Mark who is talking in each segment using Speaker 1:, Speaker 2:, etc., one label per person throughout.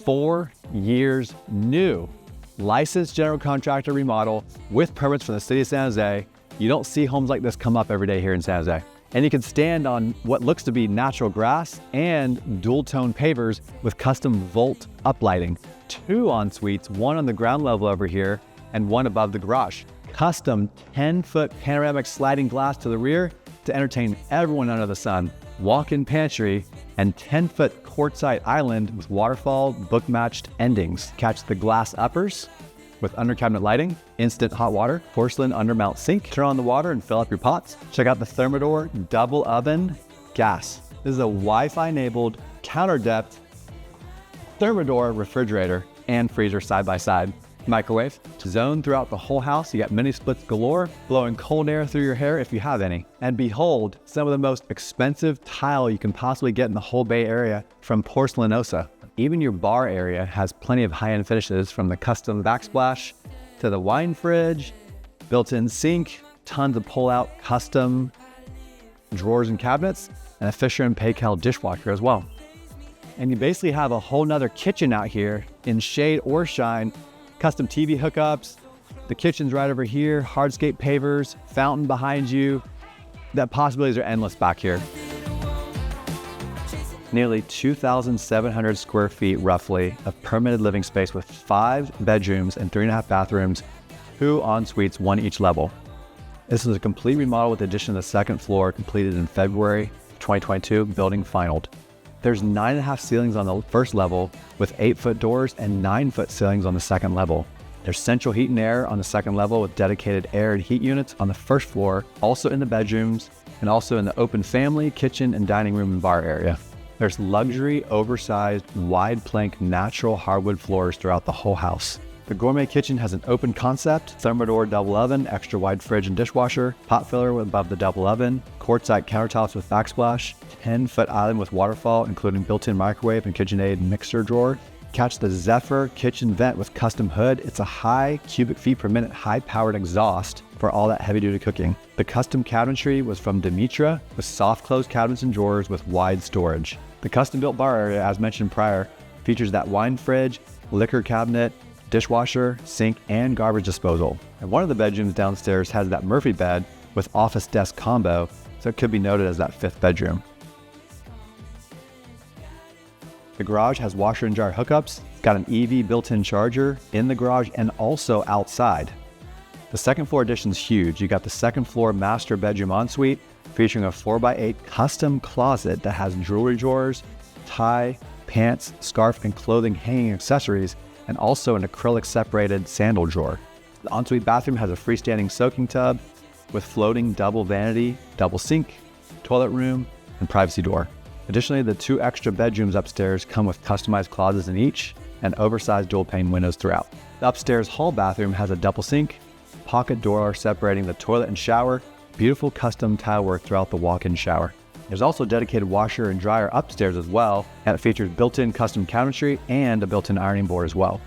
Speaker 1: 4 years new. Licensed general contractor remodel with permits from the city of San Jose. You don't see homes like this come up every day here in San Jose. And you can stand on what looks to be natural grass and dual tone pavers with custom vault uplighting. 2 en-suites, 1 on the ground level over here and 1 above the garage. Custom 10-foot panoramic sliding glass to the rear to entertain everyone under the sun. Walk-in pantry and 10-foot quartzite island with waterfall book-matched endings. Catch the glass uppers with under cabinet lighting, instant hot water, porcelain undermount sink. Turn on the water and fill up your pots. Check out the Thermador double oven gas. This is a Wi-Fi enabled counter depth Thermador refrigerator and freezer side by side. Microwave zone throughout the whole house. You got mini splits galore, blowing cold air through your hair if you have any. And behold, some of the most expensive tile you can possibly get in the whole Bay Area from Porcelanosa. Even your bar area has plenty of high-end finishes, from the custom backsplash to the wine fridge, built-in sink, tons of pull-out custom drawers and cabinets, and a Fisher & Paykel dishwasher as well. And you basically have a whole nother kitchen out here in shade or shine. Custom TV hookups, the kitchen's right over here, hardscape pavers, fountain behind you. The possibilities are endless back here. Nearly 2,700 square feet roughly of permitted living space with 5 bedrooms and 3.5 bathrooms, 2 en-suites, 1 each level. This is a complete remodel with the addition of the second floor completed in February 2022, building finalized. There's 9.5 ceilings on the first level with 8-foot doors and 9-foot ceilings on the second level. There's central heat and air on the second level with dedicated air and heat units on the first floor, also in the bedrooms and also in the open family, kitchen, and dining room and bar area. There's luxury, oversized, wide plank natural hardwood floors throughout the whole house. The gourmet kitchen has an open concept, Thermador double oven, extra wide fridge and dishwasher, pot filler above the double oven, quartzite countertops with backsplash, 10-foot island with waterfall, including built-in microwave and KitchenAid mixer drawer. Catch the Zephyr kitchen vent with custom hood. It's a high cubic feet per minute, high-powered exhaust for all that heavy-duty cooking. The custom cabinetry was from Demetra with soft close cabinets and drawers with wide storage. The custom-built bar area, as mentioned prior, features that wine fridge, liquor cabinet, dishwasher, sink, and garbage disposal. And one of the bedrooms downstairs has that Murphy bed with office desk combo, so it could be noted as that 5th bedroom. The garage has washer and dryer hookups. It's got an EV built-in charger in the garage and also outside. The second floor addition is huge. You got the second floor master bedroom ensuite featuring a 4x8 custom closet that has jewelry drawers, tie, pants, scarf, and clothing hanging accessories, and also an acrylic separated sandal drawer. The ensuite bathroom has a freestanding soaking tub with floating double vanity, double sink, toilet room, and privacy door. Additionally, the 2 extra bedrooms upstairs come with customized closets in each and oversized dual pane windows throughout. The upstairs hall bathroom has a double sink, pocket door separating the toilet and shower, beautiful custom tile work throughout the walk-in shower. There's also a dedicated washer and dryer upstairs as well, and it features built-in custom cabinetry and a built-in ironing board as well.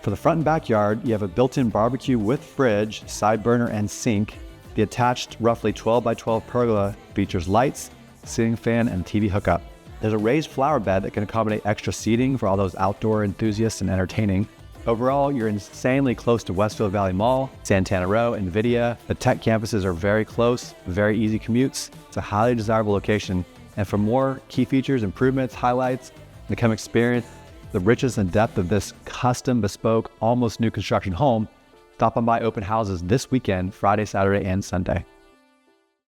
Speaker 1: For the front and backyard, you have a built-in barbecue with fridge, side burner, and sink. The attached roughly 12 by 12 pergola features lights, ceiling fan, and TV hookup. There's a raised flower bed that can accommodate extra seating for all those outdoor enthusiasts and entertaining. Overall, you're insanely close to Westfield Valley Mall, Santana Row, NVIDIA. The tech campuses are very close, very easy commutes. It's a highly desirable location. And for more key features, improvements, highlights, and to come experience the richness and depth of this custom, bespoke, almost new construction home, stop on by open houses this weekend, Friday, Saturday, and Sunday.